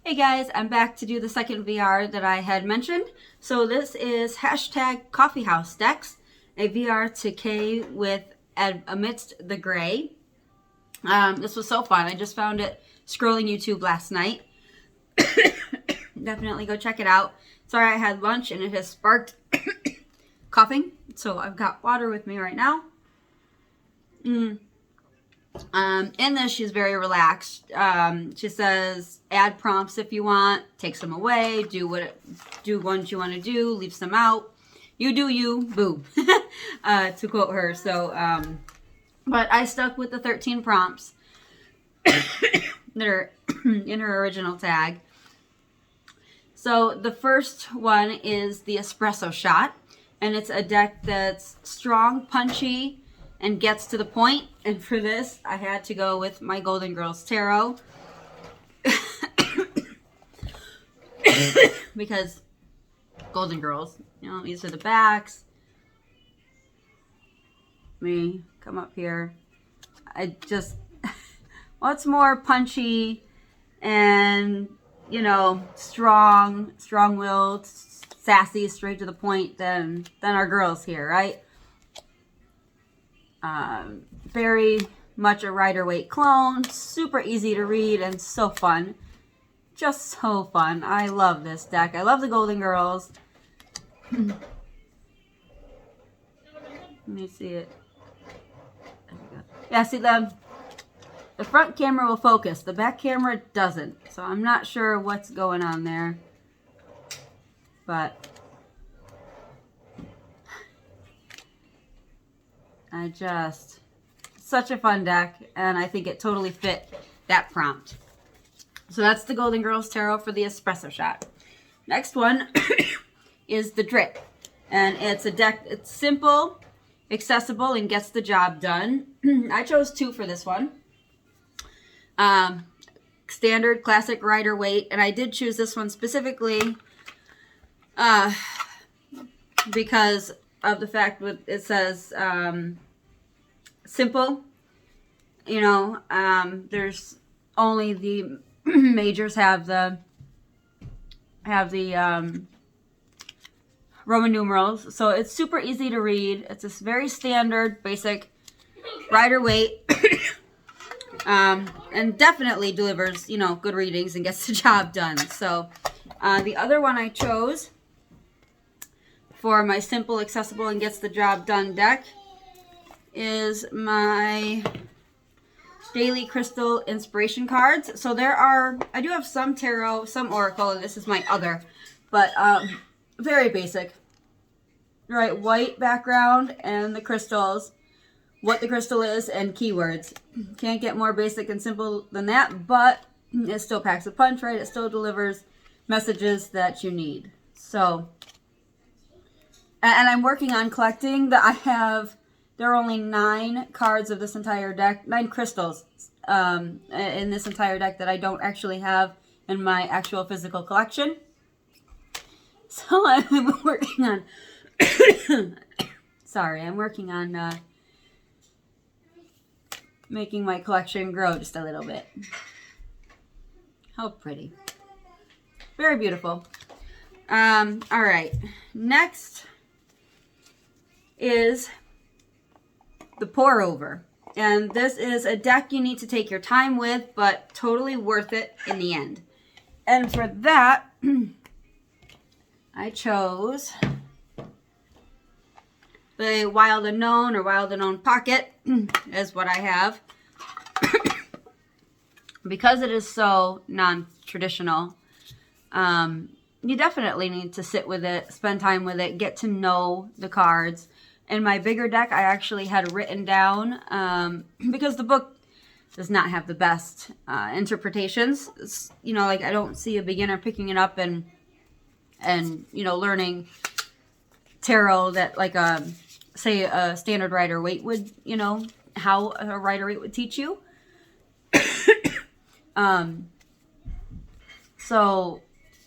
Hey guys, I'm back to do the second VR that I had mentioned. So this is hashtag Coffeehouse Decks, a VR to K with Amidst the Gray. This was so fun. I just found it scrolling YouTube last night. Definitely go check it out. Sorry I had lunch and it has sparked coughing. So I've got water with me right now. In this, she's very relaxed. She says, add prompts if you want, take some away, do ones you want to do, leave some out. You do you, boo, to quote her. So, but I stuck with the 13 prompts that are in her original tag. So the first one is the espresso shot, and it's a deck that's strong, punchy, and gets to the point. And for this, I had to go with my Golden Girls Tarot. Because Golden Girls, you know, these are the backs. Me, come up here. I just, what's more punchy and, you know, strong-willed, sassy, straight to the point than our girls here, right? Very much a Rider-Waite clone, super easy to read and so fun. Just so fun. I love this deck. I love the Golden Girls. Let me see it. There we go. Yeah, see the front camera will focus. The back camera doesn't. So I'm not sure what's going on there. But such a fun deck, and I think it totally fit that prompt. So that's the Golden Girls Tarot for the espresso shot. Next one is the drip, and it's a deck. It's simple, accessible, and gets the job done. I chose two for this one. Standard, classic, Rider-Waite, and I did choose this one specifically because of the fact that it says simple. You know, there's only the majors have the Roman numerals, so it's super easy to read. It's a very standard, basic Rider-Waite, and definitely delivers, you know, good readings and gets the job done. So the other one I chose for my simple, accessible, and gets the job done deck is my Daily Crystal Inspiration cards. So I do have some tarot, some oracle, and this is my other, but very basic. Right, white background and the crystals, what the crystal is, and keywords. Can't get more basic and simple than that, but it still packs a punch, right? It still delivers messages that you need. So, and I'm working on collecting there are only 9 cards of this entire deck, 9 crystals in this entire deck that I don't actually have in my actual physical collection. So I'm working on, I'm working on making my collection grow just a little bit. How pretty. Very beautiful. All right, next is the pour over, and this is a deck you need to take your time with, but totally worth it in the end. And for that, I chose the Wild Unknown, or Wild Unknown Pocket is what I have. Because it is so non-traditional, you definitely need to sit with it, spend time with it, get to know the cards. In my bigger deck, I actually had written down, because the book does not have the best interpretations. It's, you know, like I don't see a beginner picking it up and you know, learning tarot that like say a standard Rider-Waite would, you know, how a Rider-Waite would teach you. So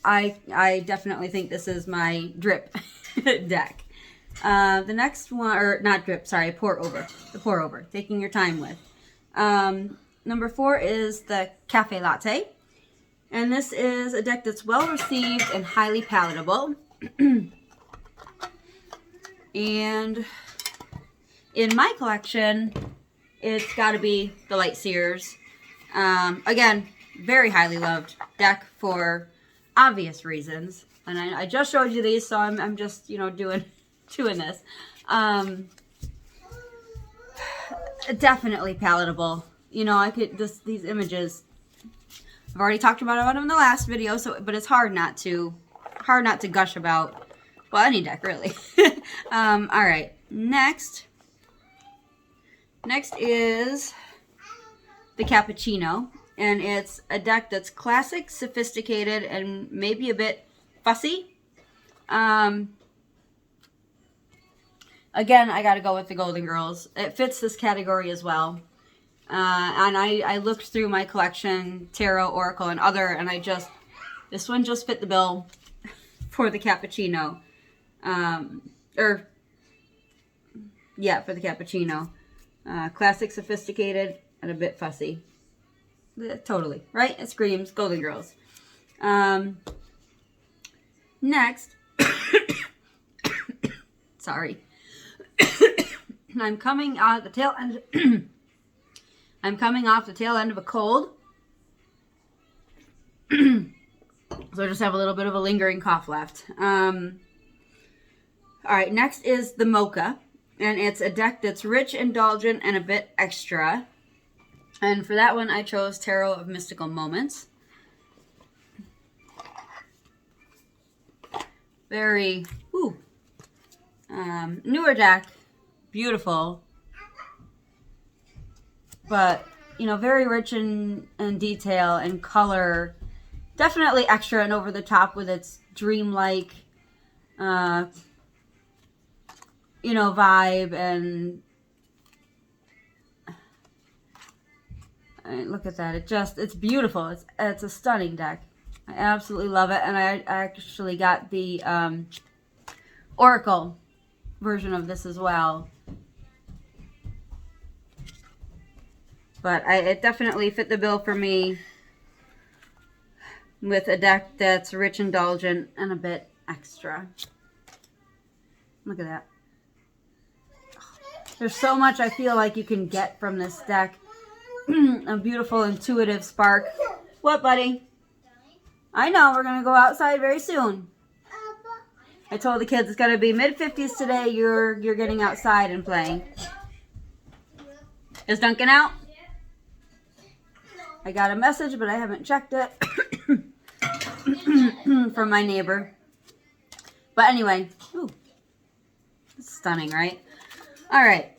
I definitely think this is my drip deck. The next one, or not drip, sorry, pour over. The pour over, taking your time with. Number 4 is the Cafe Latte. And this is a deck that's well received and highly palatable. And in my collection, it's got to be the Light Seers. Again, very highly loved deck for obvious reasons. And I just showed you these, so I'm just, you know, doing this. Definitely palatable. You know, I could these images. I've already talked about them in the last video, but it's hard not to gush about. Well, any deck really. All right, next is the Cappuccino, and it's a deck that's classic, sophisticated, and maybe a bit fussy. Again, I got to go with the Golden Girls. It fits this category as well. And I looked through my collection, Tarot, Oracle, and other, and this one just fit the bill for the Cappuccino. For the Cappuccino. Classic, sophisticated, and a bit fussy. Totally, right? It screams Golden Girls. Next. Sorry. I'm coming off the tail end. I'm coming off the tail end of a cold. So I just have a little bit of a lingering cough left. All right, next is the Mocha. And it's a deck that's rich, indulgent, and a bit extra. And for that one, I chose Tarot of Mystical Moments. Very, newer deck. Beautiful. But, you know, very rich in detail and color. Definitely extra and over the top with its dreamlike, vibe. And look at that. It's beautiful. It's a stunning deck. I absolutely love it. And I actually got the Oracle version of this as well. But it definitely fit the bill for me with a deck that's rich, indulgent, and a bit extra. Look at that. There's so much I feel like you can get from this deck. A beautiful, intuitive spark. What, buddy? I know, we're going to go outside very soon. I told the kids it's got to be mid-50s today. You're getting outside and playing. Is Duncan out? I got a message, but I haven't checked it from my neighbor. But anyway, it's stunning, right? All right,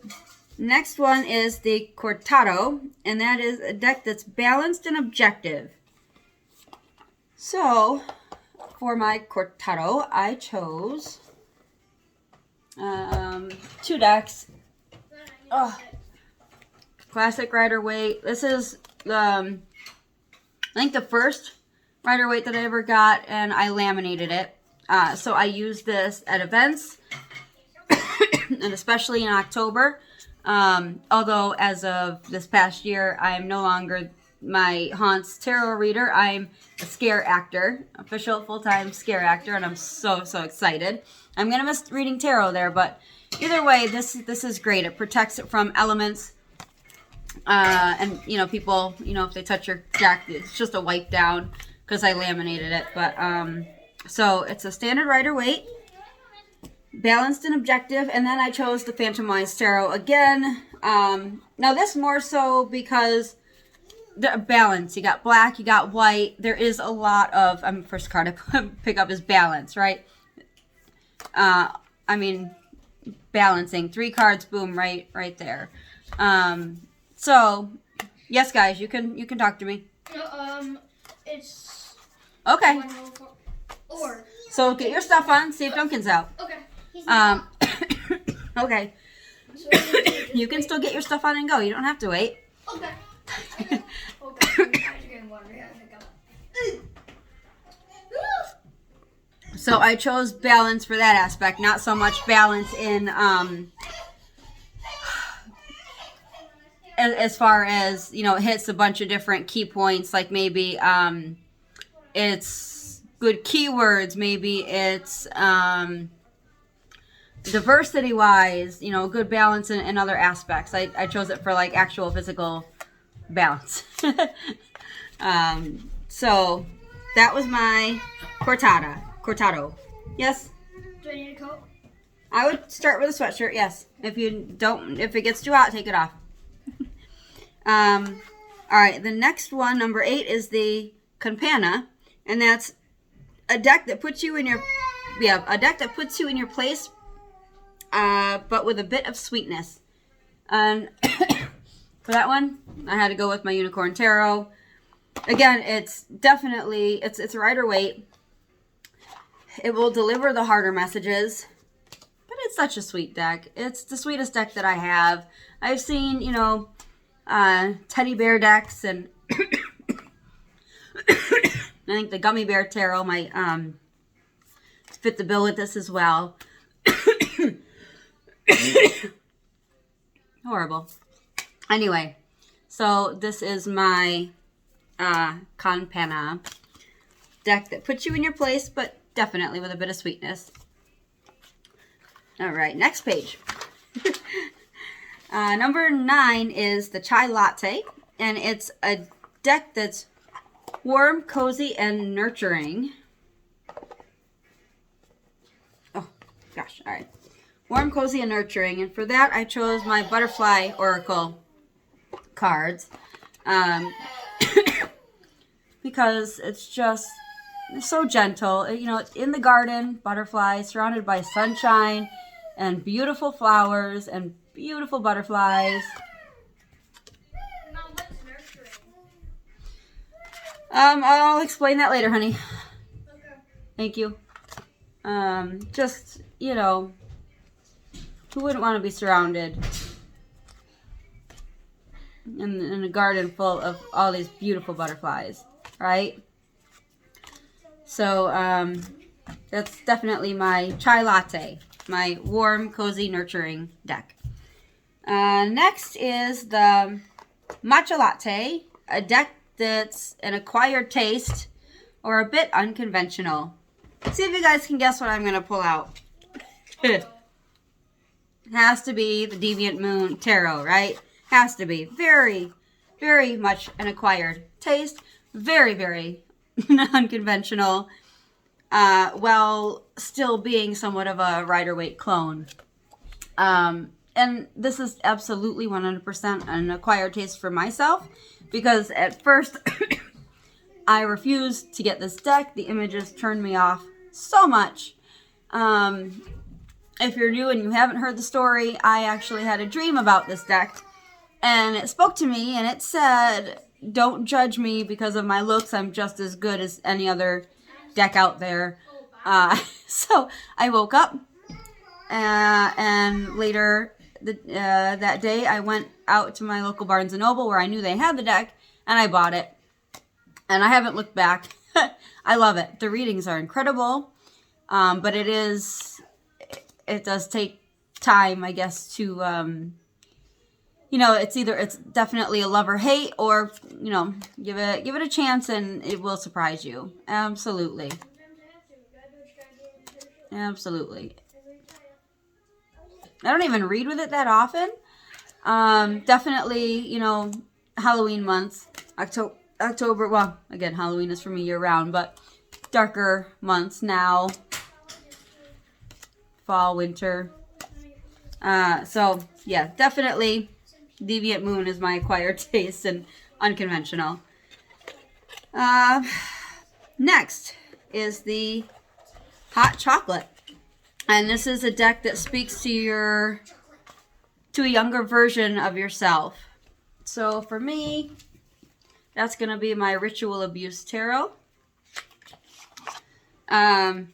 next one is the Cortado, and that is a deck that's balanced and objective. So, for my Cortado, I chose 2 decks. Classic Rider-Waite. This is I think the first Rider-Waite that I ever got, and I laminated it. So I used this at events, and especially in October. Although as of this past year, I am no longer my Haunts tarot reader. I'm a scare actor, official full-time scare actor, and I'm so excited. I'm gonna miss reading tarot there, but either way, this is great. It protects it from elements. And people, if they touch your deck, it's just a wipe down because I laminated it. But so it's a standard Rider-Waite, balanced and objective, and then I chose the Phantom Wise Tarot again. Now this more so because the balance. You got black, you got white. There is a lot of first card I pick up is balance, right? Balancing 3 cards, boom, right there. So, yes, guys, you can talk to me. It's okay. Or So get your stuff on. See if Duncan's out. Okay. Okay. You can still get your stuff on and go. You don't have to wait. Okay. So I chose balance for that aspect, not so much balance in as far as, it hits a bunch of different key points, like maybe it's good keywords. Maybe it's diversity wise, you know, good balance in other aspects. I chose it for like actual physical balance. So that was my cortado. Yes. Do I need a coat? I would start with a sweatshirt. Yes. If it gets too hot, take it off. All right. The next one, number 8, is the Campana, and that's a deck that puts you in your place, but with a bit of sweetness. And for that one, I had to go with my Unicorn Tarot. Again, it's definitely it's a Rider Waite. It will deliver the harder messages, but it's such a sweet deck. It's the sweetest deck that I have. I've seen, you know, teddy bear decks, and I think the Gummy Bear Tarot might fit the bill with this as well. Horrible. Anyway, so this is my Campana deck that puts you in your place, but definitely with a bit of sweetness. All right, next page. Number 9 is the Chai Latte, and it's a deck that's warm, cozy, and nurturing. Oh, gosh, all right. Warm, cozy, and nurturing. And for that, I chose my Butterfly Oracle cards. Because it's just so gentle. You know, it's in the garden, butterflies, surrounded by sunshine and beautiful flowers and beautiful butterflies. Mom, what's nurturing? I'll explain that later, honey. Okay. Thank you. Just, you know, who wouldn't want to be surrounded in a garden full of all these beautiful butterflies, right? So, that's definitely my Chai Latte, my warm, cozy, nurturing deck. Next is the Matcha Latte, a deck that's an acquired taste or a bit unconventional. See if you guys can guess what I'm going to pull out. It has to be the Deviant Moon Tarot, right? Has to be. Very, very much an acquired taste. Very, very unconventional. While still being somewhat of a Rider Waite clone. And this is absolutely 100% an acquired taste for myself, because at first I refused to get this deck. The images turned me off so much. If you're new and you haven't heard the story, I actually had a dream about this deck, and it spoke to me, and it said, "Don't judge me because of my looks. I'm just as good as any other deck out there." So I woke up, and later that day I went out to my local Barnes & Noble where I knew they had the deck, and I bought it, and I haven't looked back. I love it. The readings are incredible, but it does take time, I guess, to you know, it's definitely a love or hate, or, you know, give it a chance and it will surprise you. Absolutely. Absolutely. I don't even read with it that often. Definitely, you know, Halloween month, October, well, again, Halloween is for me year round, but darker months now, fall, winter. So yeah, definitely Deviant Moon is my acquired taste and unconventional. Next is the Hot Chocolate. And this is a deck that speaks to a younger version of yourself. So for me, that's going to be my Ritual Abuse Tarot. And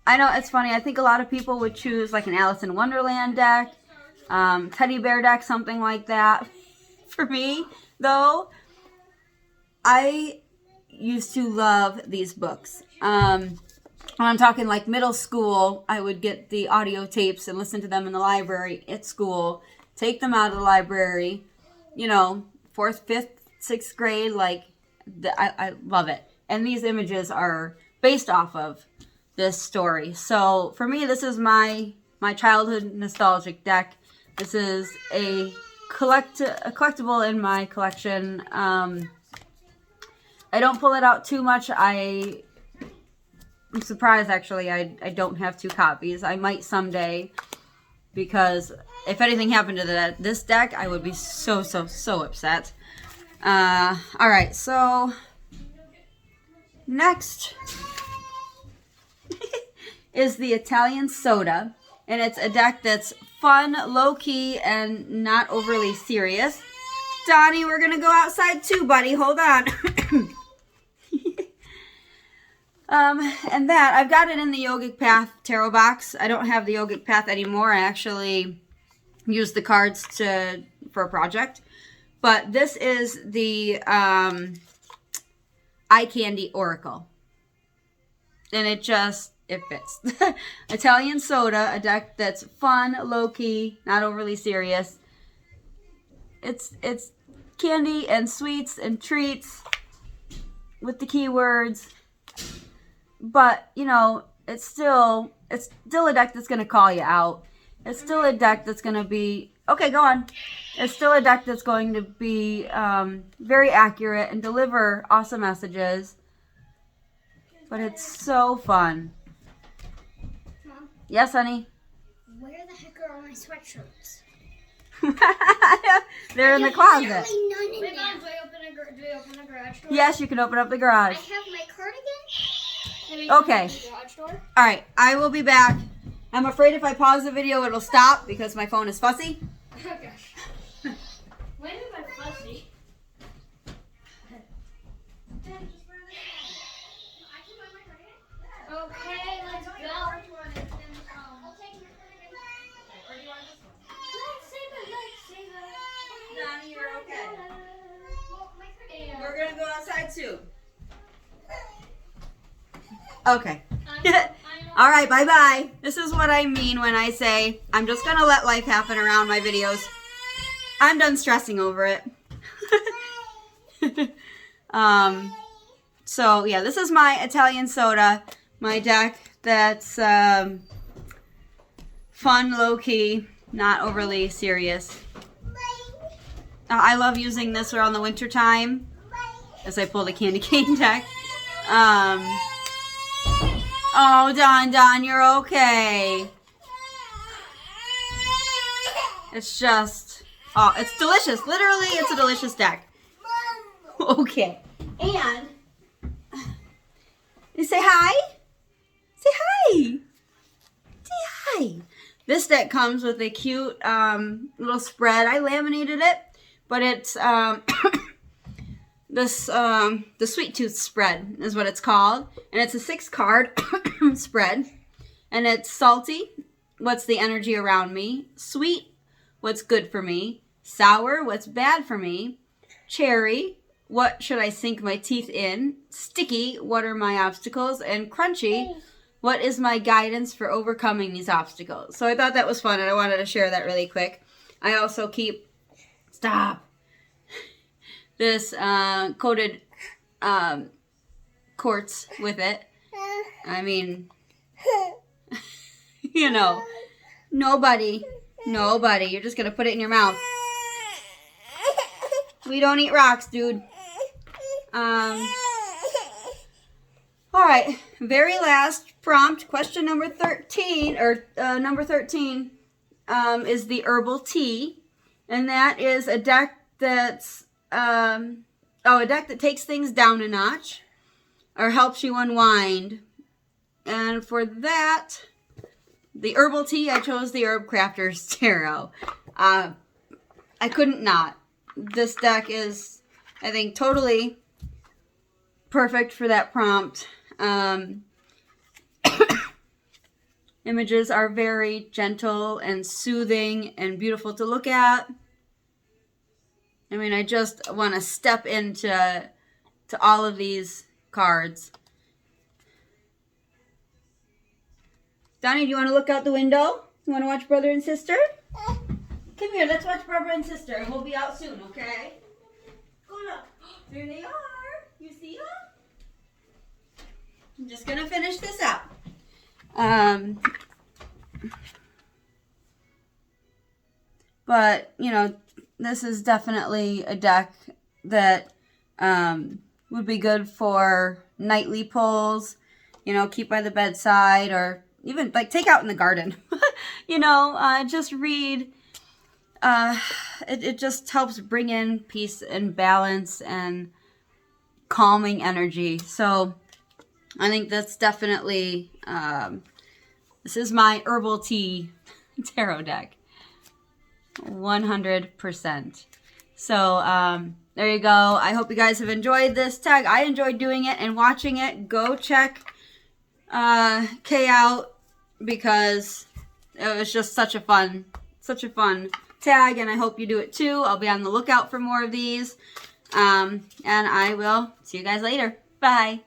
I know it's funny. I think a lot of people would choose like an Alice in Wonderland deck, teddy bear deck, something like that. For me, though, I used to love these books. When I'm talking like middle school, I would get the audio tapes and listen to them in the library at school. take them out of the library, you know, 4th, 5th, 6th grade. Like, I love it. And these images are based off of this story. So for me, this is my childhood nostalgic deck. This is a collectible in my collection. I don't pull it out too much. I'm surprised, actually, I don't have 2 copies. I might someday, because if anything happened to this deck, I would be so upset. Alright, so next is the Italian Soda. And it's a deck that's fun, low-key, and not overly serious. Donnie, we're going to go outside too, buddy. Hold on. And that, I've got it in the Yogic Path tarot box. I don't have the Yogic Path anymore. I actually used the cards for a project. But this is the Eye Candy Oracle. And it fits. Italian Soda, a deck that's fun, low-key, not overly serious. It's candy and sweets and treats with the keywords. But, you know, it's still a deck that's going to call you out. It's still a deck that's going to be... Okay, go on. It's still a deck that's going to be very accurate and deliver awesome messages. But it's so fun. Mom? Yes, honey? Where the heck are all my sweatshirts? They're in the closet. Literally none in there. Mom, do I open the garage door? Yes, you can open up the garage. I have my cardigan. Okay. The garage door. All right, I will be back. I'm afraid if I pause the video, it'll stop because my phone is fussy. Oh gosh. When am I fussy? Okay, let's go. Donnie, you're okay. We're gonna go outside too. Okay. All right, bye-bye. This is what I mean when I say I'm just gonna let life happen around my videos. I'm done stressing over it. So yeah, this is my Italian Soda, my deck that's fun, low-key, not overly serious. I love using this around the winter time as I pull the candy cane deck. Oh, Don, you're okay. It's just, oh, it's delicious. Literally, it's a delicious deck. Okay. And, you say hi? Say hi. Say hi. This deck comes with a cute little spread. I laminated it, but it's the Sweet Tooth spread is what it's called. And it's a 6-card spread. And it's salty, what's the energy around me. Sweet, what's good for me. Sour, what's bad for me. Cherry, what should I sink my teeth in. Sticky, what are my obstacles. And crunchy, what is my guidance for overcoming these obstacles. So I thought that was fun and I wanted to share that really quick. I also keep, stop, this coated quartz with it. I mean, you know, nobody, you're just going to put it in your mouth. We don't eat rocks, dude. All right, very last prompt, question number 13, number 13 is the herbal tea. And that is a deck that's, a deck that takes things down a notch or helps you unwind. And for that, the herbal tea, I chose the Herb Crafter's Tarot. I couldn't not. This deck is, I think, totally perfect for that prompt. Images are very gentle and soothing and beautiful to look at. I mean, I just want to step into all of these cards. Donnie, do you want to look out the window? You want to watch brother and sister? Come here, let's watch Brother and Sister, and we'll be out soon, okay? Go look. There they are. You see them? I'm just gonna finish this out. But, you know, this is definitely a deck that would be good for nightly pulls, you know, keep by the bedside, or even like take out in the garden. You know, just read. It just helps bring in peace and balance and calming energy. So I think that's definitely, this is my herbal tea tarot deck. 100%. So there you go. I hope you guys have enjoyed this tag. I enjoyed doing it and watching it. Go check Kay out, because it was just such a fun tag, and I hope you do it too. I'll be on the lookout for more of these. And I will see you guys later. Bye.